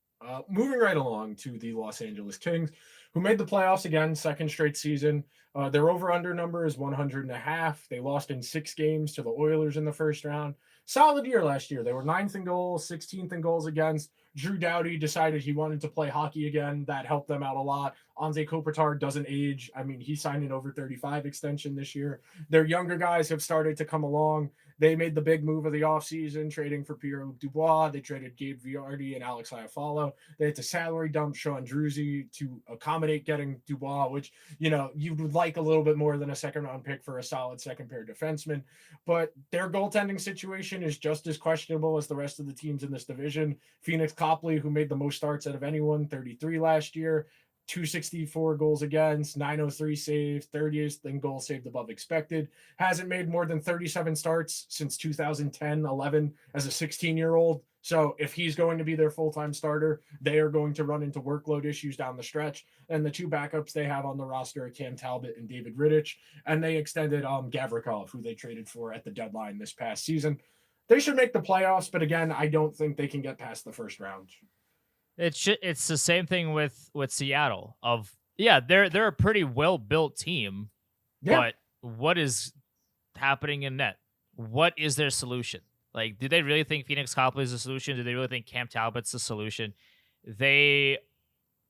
Moving right along to the Los Angeles Kings, who made the playoffs again, second straight season. Their over-under number is 100 and a half. They lost in 6 games to the Oilers in the first round. Solid year last year. They were 9th in goals, 16th in goals against. Drew Doughty decided he wanted to play hockey again. That helped them out a lot. Anze Kopitar doesn't age. I mean, he signed an over 35 extension this year. Their younger guys have started to come along. They made the big move of the offseason, trading for Pierre-Luc Dubois. They traded Gabe Vilardi and Alex Iafallo. They had to salary dump Sean Druzy to accommodate getting Dubois, which, you would like a little bit more than a second-round pick for a solid second-pair defenseman. But their goaltending situation is just as questionable as the rest of the teams in this division. Phoenix Copley, who made the most starts out of anyone, 33 last year. 264 goals against, 903 saves, 30th in goals saved above expected. Hasn't made more than 37 starts since 2010-11 as a 16-year-old. So if he's going to be their full-time starter, they are going to run into workload issues down the stretch. And the two backups they have on the roster are Cam Talbot and David Rittich. And they extended Gavrikov, who they traded for at the deadline this past season. They should make the playoffs, but again, I don't think they can get past the first round. It's the same thing with Seattle. They're a pretty well built team, but what is happening in net? What is their solution? Like, do they really think Phoenix Copley is the solution? Do they really think Cam Talbot's the solution? They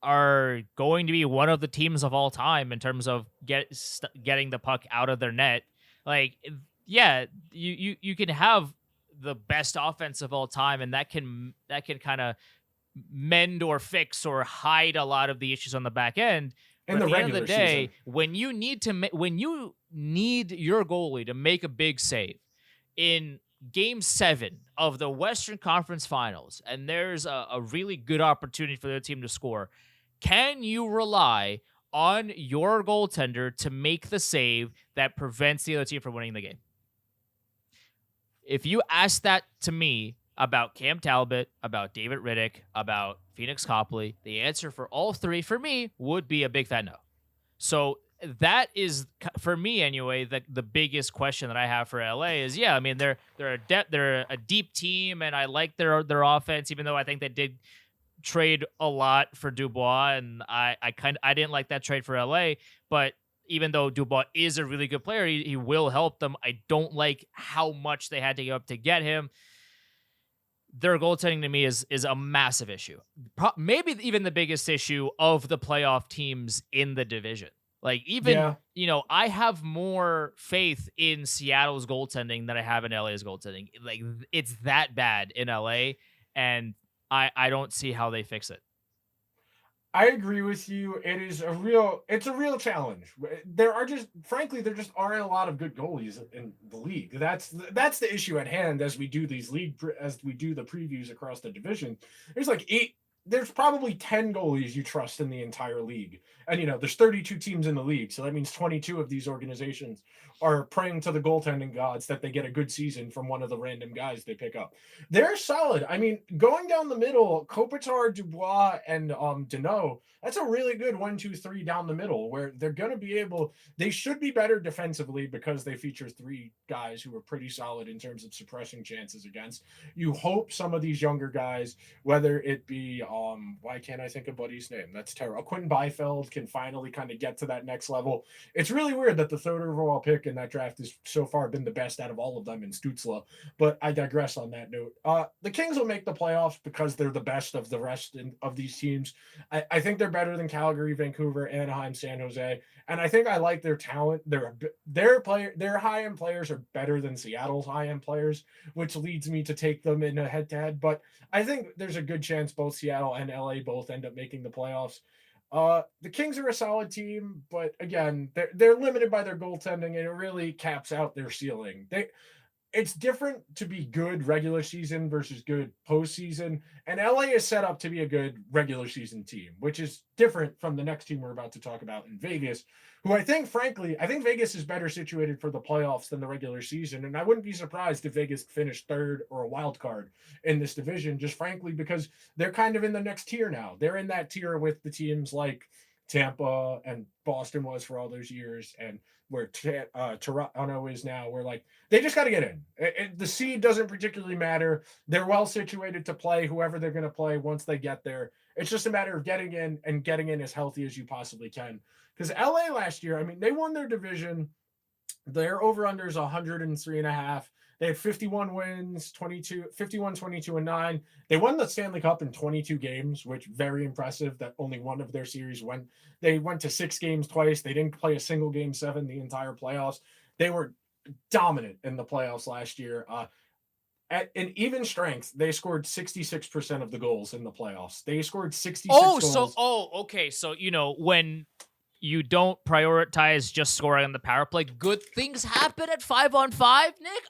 are going to be one of the teams of all time in terms of getting the puck out of their net. Like, yeah, you can have the best offense of all time, and that can kind of mend or fix or hide a lot of the issues on the back end. But at the end of the day, when you need your goalie to make a big save in Game 7 of the Western Conference Finals, and there's a really good opportunity for their team to score, can you rely on your goaltender to make the save that prevents the other team from winning the game? If you ask that to me about Cam Talbot, about David Rittich, about Phoenix Copley, the answer for all three for me would be a big fat no. So that is, for me anyway, the biggest question that I have for LA is, I mean, they're a deep team, and I like their offense, even though I think they did trade a lot for Dubois, and I didn't like that trade for LA, but even though Dubois is a really good player, he will help them. I don't like how much they had to give up to get him. Their goaltending to me is a massive issue. Maybe even the biggest issue of the playoff teams in the division. Like, even, I have more faith in Seattle's goaltending than I have in LA's goaltending. Like, it's that bad in LA, and I don't see how they fix it. I agree with you. It's a real challenge. There just aren't a lot of good goalies in the league. That's the issue at hand as we do the previews across the division. There's probably 10 goalies you trust in the entire league. And, there's 32 teams in the league. So that means 22 of these organizations are praying to the goaltending gods that they get a good season from one of the random guys they pick up. They're solid. I mean, going down the middle, Kopitar, Dubois, and Deneau, that's a really good 1-2-3 down the middle where they should be better defensively because they feature three guys who are pretty solid in terms of suppressing chances against. You hope some of these younger guys, whether it be, why can't I think of Buddy's name? That's terrible. Quentin Byfield can finally kind of get to that next level. It's really weird that the third overall pick in that draft has so far been the best out of all of them in Stützle, but I digress on that note. The Kings will make the playoffs because they're the best of the rest of these teams. I think they're better than Calgary, Vancouver, Anaheim, San Jose, and I think I like their talent. Their high-end players are better than Seattle's high-end players, which leads me to take them in a head-to-head, but I think there's a good chance both Seattle and LA both end up making the playoffs. The Kings are a solid team, but again, they're limited by their goaltending, and it really caps out their ceiling. It's different to be good regular season versus good postseason, and LA is set up to be a good regular season team, which is different from the next team we're about to talk about in Vegas, who I think Vegas is better situated for the playoffs than the regular season, and I wouldn't be surprised if Vegas finished third or a wild card in this division, just frankly because they're kind of in the next tier now. They're in that tier with the teams like Tampa and Boston was for all those years, and where Toronto is now. We're they just got to get in. The seed doesn't particularly matter. They're well situated to play whoever they're going to play once they get there. It's just a matter of getting in and getting in as healthy as you possibly can. Because LA last year, I mean, they won their division. Their over-under is 103.5. They had 51 wins, 22 and 9. They won the Stanley Cup in 22 games, which very impressive that only one of their series went. They went to 6 games twice. They didn't play a single game 7 the entire playoffs. They were dominant in the playoffs last year. At an even strength, they scored 66% of the goals in the playoffs. They scored 66 goals. Okay. So, when you don't prioritize just scoring on the power play, good things happen at 5-on-5, Nick?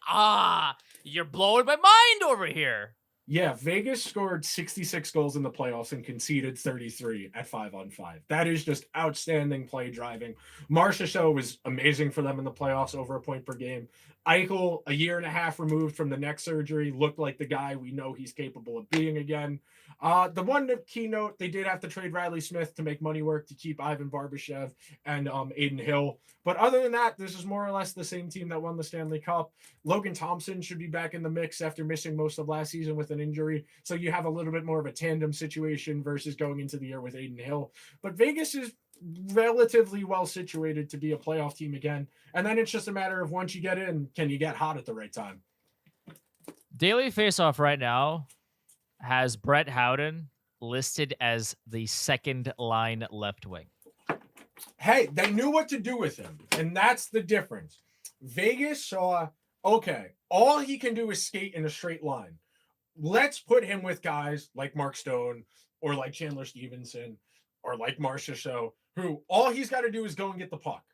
You're blowing my mind over here. Yeah, Vegas scored 66 goals in the playoffs and conceded 33 at 5-on-5. That is just outstanding play driving. Marchessault was amazing for them in the playoffs, over a point per game. Eichel, a year and a half removed from the neck surgery, looked like the guy we know he's capable of being again. The one keynote, they did have to trade Riley Smith to make money work to keep Ivan Barbashev and Aiden Hill. But other than that, this is more or less the same team that won the Stanley Cup. Logan Thompson should be back in the mix after missing most of last season with an injury. So you have a little bit more of a tandem situation versus going into the year with Aiden Hill. But Vegas is relatively well situated to be a playoff team again. And then it's just a matter of once you get in, can you get hot at the right time? Daily Faceoff right now has Brett Howden listed as the second line left wing. Hey, they knew what to do with him. And that's the difference. Vegas saw, okay, all he can do is skate in a straight line. Let's put him with guys like Mark Stone or like Chandler Stevenson or like Marchessault, who all he's got to do is go and get the puck.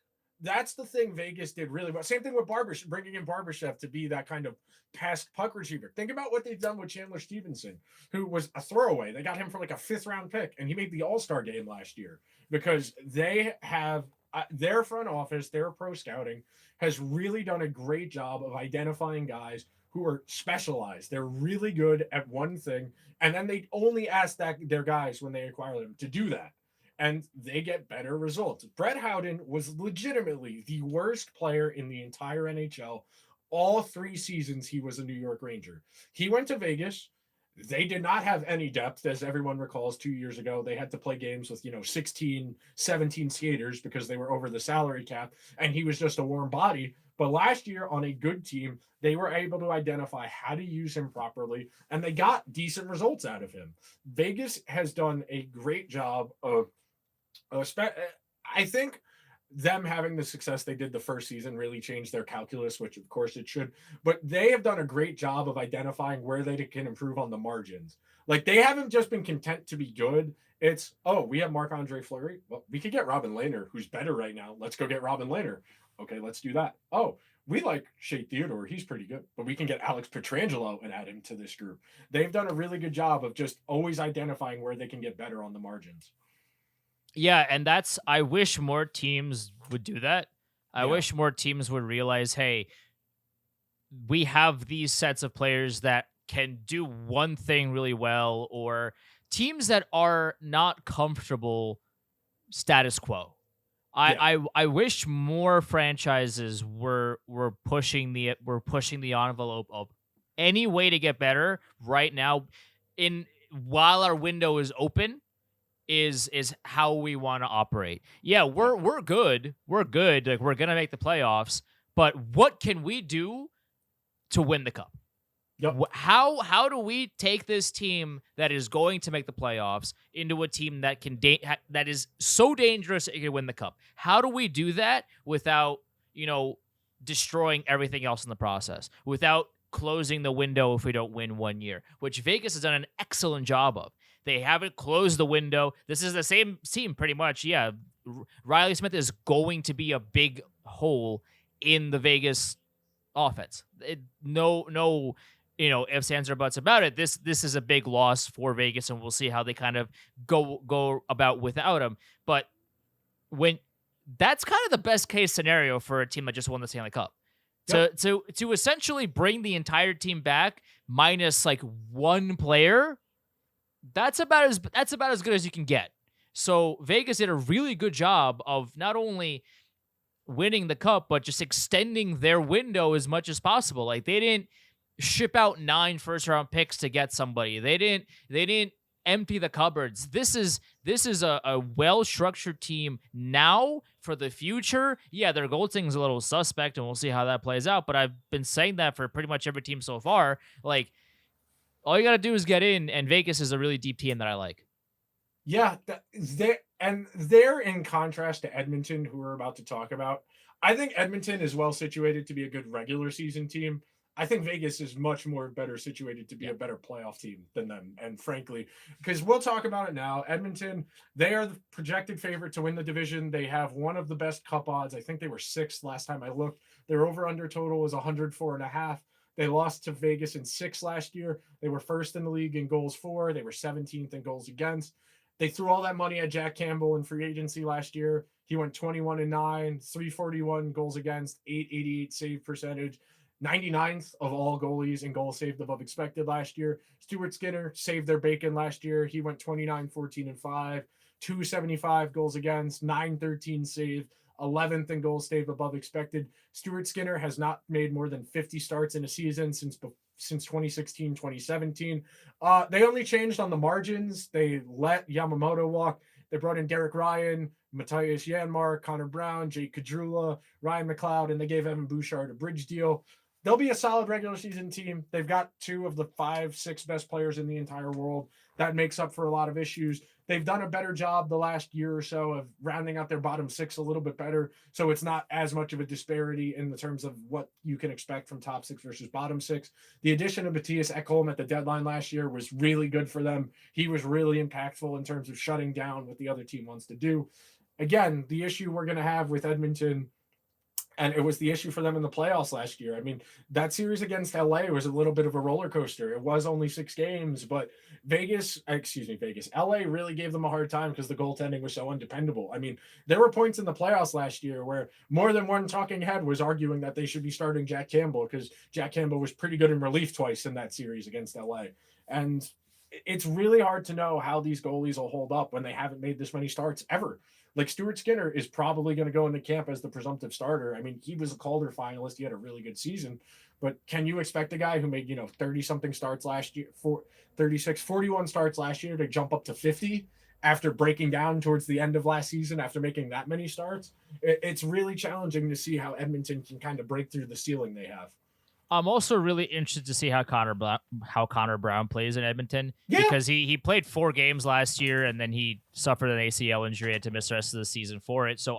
That's the thing Vegas did really well. Same thing with bringing in Barbashev to be that kind of past puck retriever. Think about what they've done with Chandler Stevenson, who was a throwaway. They got him for like a 5th-round pick, and he made the All-Star game last year because they have their front office, their pro scouting has really done a great job of identifying guys who are specialized. They're really good at one thing, and then they only ask their guys when they acquire them to do that, and they get better results. Brett Howden was legitimately the worst player in the entire NHL. All 3 seasons he was a New York Ranger. He went to Vegas. They did not have any depth, as everyone recalls 2 years ago. They had to play games with, 16, 17 skaters because they were over the salary cap, and he was just a warm body. But last year on a good team, they were able to identify how to use him properly, and they got decent results out of him. Vegas has done a great job of, I think them having the success they did the first season really changed their calculus, which of course it should. But they have done a great job of identifying where they can improve on the margins. Like they haven't just been content to be good. It's, oh, we have Marc-Andre Fleury. Well, we could get Robin Lehner, who's better right now. Let's go get Robin Lehner. Okay, let's do that. Oh, we like Shea Theodore. He's pretty good. But we can get Alex Pietrangelo and add him to this group. They've done a really good job of just always identifying where they can get better on the margins. Yeah, and I wish more teams would do that. I wish more teams would realize, hey, we have these sets of players that can do one thing really well, or teams that are not comfortable status quo. I wish more franchises were pushing the envelope of any way to get better right now. While our window is open, is how we want to operate. Yeah, we're good. We're good. Like we're gonna make the playoffs, but what can we do to win the cup? Yep. How do we take this team that is going to make the playoffs into a team that can that is so dangerous it can win the cup? How do we do that without destroying everything else in the process? Without closing the window if we don't win 1 year, which Vegas has done an excellent job of. They haven't closed the window. This is the same team pretty much. Yeah, Riley Smith is going to be a big hole in the Vegas offense. No, ifs, ands, or buts about it. This is a big loss for Vegas, and we'll see how they kind of go about without him. But when that's kind of the best case scenario for a team that just won the Stanley Cup. To essentially bring the entire team back minus like one player, that's about as good as you can get. So Vegas did a really good job of not only winning the cup, but just extending their window as much as possible. Like they didn't ship out 9 first-round picks to get somebody. They didn't empty the cupboards. This is a well-structured team now for the future. Yeah, their goaltending's a little suspect, and we'll see how that plays out. But I've been saying that for pretty much every team so far. Like, all you got to do is get in, and Vegas is a really deep team that I like. Yeah, they're in contrast to Edmonton, who we're about to talk about. I think Edmonton is well situated to be a good regular season team. I think Vegas is much more better situated to be a better playoff team than them. And frankly, because we'll talk about it now, Edmonton, they are the projected favorite to win the division. They have one of the best cup odds. I think they were 6th last time I looked. Their over-under total was 104.5. They lost to Vegas in 6 last year. They were first in the league in goals for. They were 17th in goals against. They threw all that money at Jack Campbell in free agency last year. He went 21-9, 341 goals against, 888 save percentage, 99th of all goalies in goals saved above expected last year. Stuart Skinner saved their bacon last year. He went 29, 14, and 5, 275 goals against, 913 save, 11th in goals saved above expected. Stuart Skinner has not made more than 50 starts in a season since 2016, 2017. They only changed on the margins. They let Yamamoto walk. They brought in Derek Ryan, Matthias Janmark, Connor Brown, Jake Kadrula, Ryan McLeod, and they gave Evan Bouchard a bridge deal. They'll be a solid regular season team. They've got 2 of the 5, 6 best players in the entire world. That makes up for a lot of issues. They've done a better job the last year or so of rounding out their bottom 6 a little bit better, so it's not as much of a disparity in the terms of what you can expect from top 6 versus bottom 6. The addition of Matthias Ekholm at the deadline last year was really good for them. He was really impactful in terms of shutting down what the other team wants to do. Again, the issue we're going to have with Edmonton, and it was the issue for them in the playoffs last year. I mean, that series against LA was a little bit of a roller coaster. It was only 6 games, but Vegas, LA really gave them a hard time because the goaltending was so undependable. I mean, there were points in the playoffs last year where more than one talking head was arguing that they should be starting Jack Campbell because Jack Campbell was pretty good in relief twice in that series against LA. And it's really hard to know how these goalies will hold up when they haven't made this many starts ever. Like Stuart Skinner is probably going to go into camp as the presumptive starter. I mean, he was a Calder finalist. He had a really good season. But can you expect a guy who made, 30-something starts last year, 41 starts last year to jump up to 50 after breaking down towards the end of last season after making that many starts? It's really challenging to see how Edmonton can kind of break through the ceiling they have. I'm also really interested to see how Connor Brown plays in Edmonton because he played 4 games last year and then he suffered an ACL injury, had to miss the rest of the season for it. So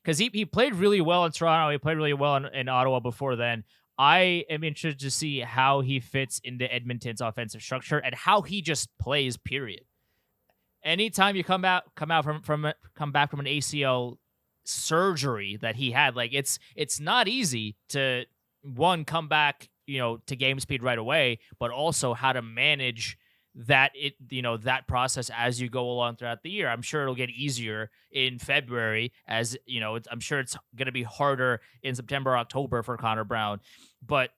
because he played really well in Toronto, he played really well in Ottawa before then. I am interested to see how he fits into Edmonton's offensive structure and how he just plays. Period. Anytime you come back from an ACL surgery that he had, like it's not easy to come back, to game speed right away, but also how to manage that process as you go along throughout the year. I'm sure it'll get easier in February as, I'm sure it's going to be harder in September, October for Connor Brown, but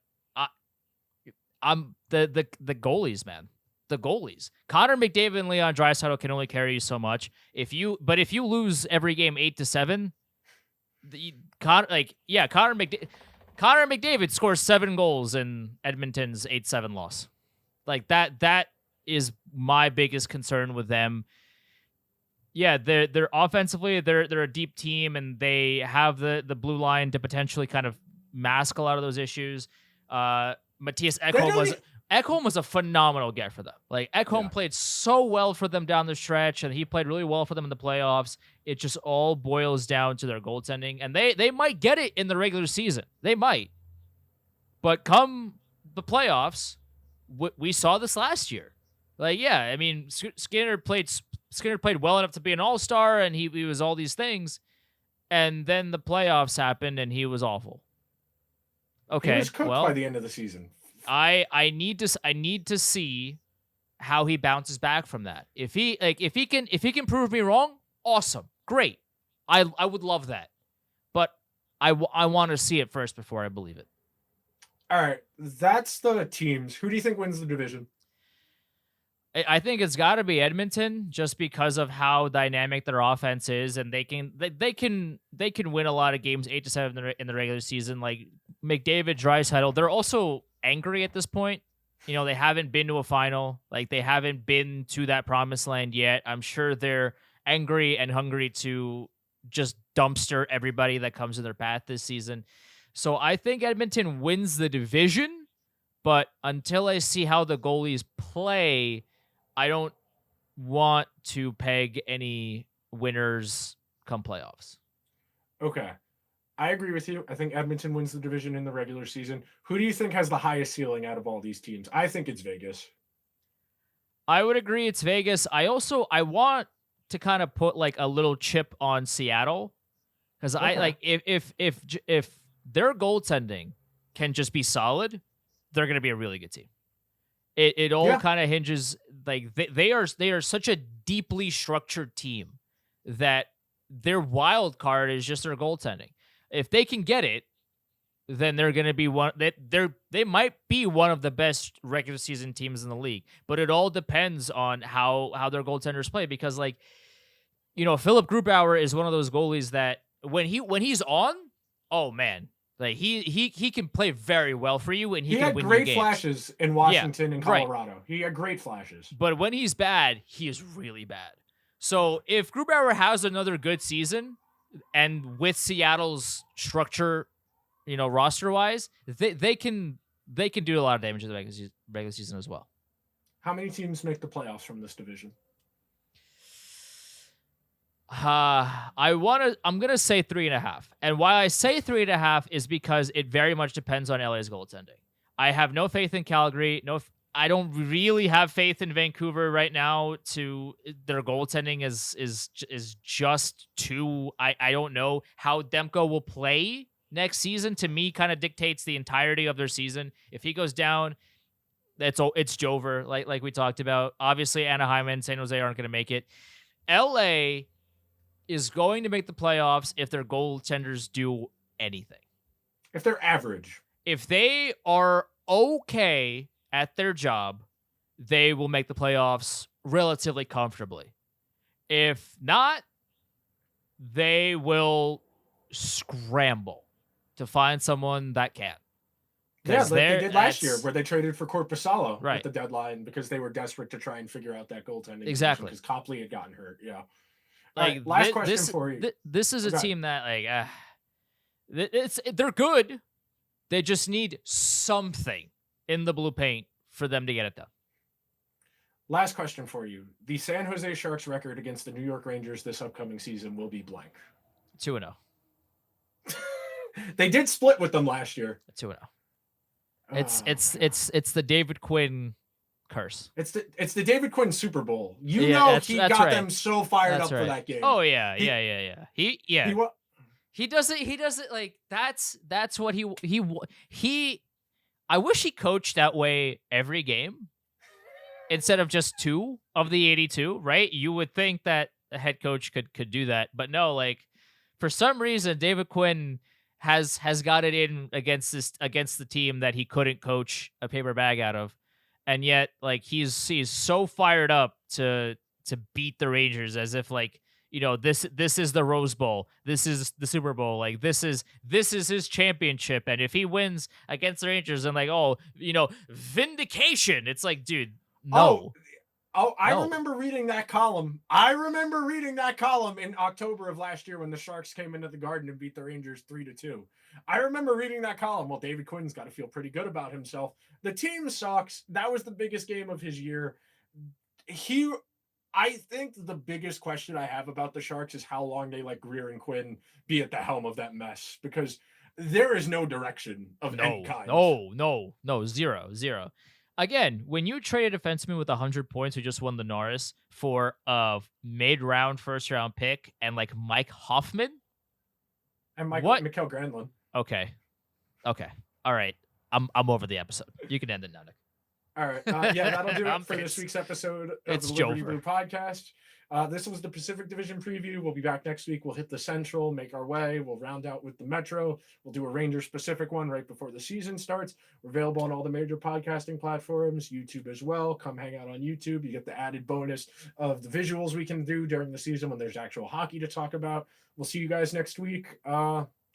I'm the goalies, man. The goalies, Connor McDavid and Leon Draisaitl can only carry you so much. If you lose every game 8-7, Connor McDavid scores 7 goals in Edmonton's 8-7 loss. Like that is my biggest concern with them. Yeah, they're offensively, they're a deep team and they have the blue line to potentially kind of mask a lot of those issues. Matthias Ekholm was a phenomenal get for them. Like Ekholm played so well for them down the stretch, and he played really well for them in the playoffs. It just all boils down to their goaltending, and they might get it in the regular season. They might, but come the playoffs, we saw this last year. Like, yeah, I mean, Skinner played well enough to be an all-star, and he was all these things, and then the playoffs happened, and he was awful. Okay, he was cooked by the end of the season. I need to see how he bounces back from that. If he can prove me wrong, awesome, great. I would love that, but I want to see it first before I believe it. All right, that's the teams. Who do you think wins the division? I think it's got to be Edmonton, just because of how dynamic their offense is, and they can win a lot of games 8-7 in the regular season. Like McDavid, Draisaitl, they're also angry at this point. They haven't been to a final. Like they haven't been to that promised land yet. I'm sure they're angry and hungry to just dumpster everybody that comes in their path this season. So I think Edmonton wins the division, but until I see how the goalies play, I don't want to peg any winners come playoffs. Okay. I agree with you. I think Edmonton wins the division in the regular season. Who do you think has the highest ceiling out of all these teams? I think it's Vegas. I would agree it's Vegas. I want to kind of put like a little chip on Seattle, because I like if their goaltending can just be solid, they're going to be a really good team. It all kind of hinges, like they are such a deeply structured team that their wild card is just their goaltending. If they can get it, then they're going to be they might be one of the best regular season teams in the league. But it all depends on how their goaltenders play, because like, Philip Grubauer is one of those goalies that when he's on, oh man, like he can play very well for you, and he can had win great you games. Flashes in Washington and Colorado. Right. He had great flashes. But when he's bad, he is really bad. So if Grubauer has another good season, and with Seattle's structure, roster wise, they can do a lot of damage in the regular season as well. How many teams make the playoffs from this division? I'm gonna say 3.5, and why I say 3.5 is because it very much depends on LA's goaltending. I have no faith in Calgary. I don't really have faith in Vancouver right now. Their goaltending is just too. I don't know how Demko will play next season. To me, kind of dictates the entirety of their season. If he goes down, it's Jover, like we talked about. Obviously, Anaheim and San Jose aren't going to make it. LA is going to make the playoffs if their goaltenders do anything. If they're average. If they are okay at their job, they will make the playoffs relatively comfortably. If not, they will scramble to find someone that can. Yeah, like they did last year, where they traded for Korpisalo at the deadline because they were desperate to try and figure out that goaltending. Exactly. Because Copley had gotten hurt. Yeah. Like, last question for you. This is a team that, they're good. They just need something in the blue paint for them to get it done. Last question for you. The San Jose Sharks record against the New York Rangers this upcoming season will be blank. 2-0. They did split with them last year. 2-0. It's the David Quinn curse. It's the David Quinn Super Bowl. He got them so fired up for that game. Oh yeah. He does it like that's what he I wish he coached that way every game instead of just 2 of the 82, right? You would think that a head coach could do that, but no, like for some reason David Quinn has got it in against the team that he couldn't coach a paper bag out of. And yet, like he's so fired up to beat the Rangers, as if like, this is the Rose Bowl, this is the Super Bowl, like this is his championship, and if he wins against the Rangers, and like, vindication. It's like, dude, no. I remember reading that column. In October of last year when the Sharks came into the Garden and beat the Rangers 3-2. I remember reading that column. Well, David Quinn's got to feel pretty good about himself. The team sucks. That was the biggest game of his year. I think the biggest question I have about the Sharks is how long they let Greer and Quinn be at the helm of that mess, because there is no direction of any kind. No, zero. Again, when you trade a defenseman with 100 points who just won the Norris for a mid-round first-round pick and like Mike Hoffman and Mikael Granlund. Okay, all right. I'm over the episode. You can end it now, Nick. All right. That'll do it for this week's episode of the Liberty Blue podcast. This was the Pacific Division preview. We'll be back next week. We'll hit the Central, make our way. We'll round out with the Metro. We'll do a Ranger-specific one right before the season starts. We're available on all the major podcasting platforms, YouTube as well. Come hang out on YouTube. You get the added bonus of the visuals we can do during the season when there's actual hockey to talk about. We'll see you guys next week.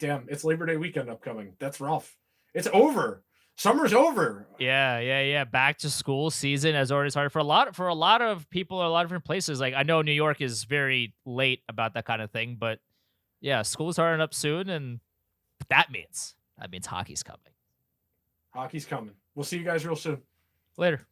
It's Labor Day weekend upcoming. That's rough. It's over. Summer's over. Yeah. Back to school season has already started for a lot of people in a lot of different places. Like I know New York is very late about that kind of thing, but yeah, school's starting up soon, and that means hockey's coming. Hockey's coming. We'll see you guys real soon. Later.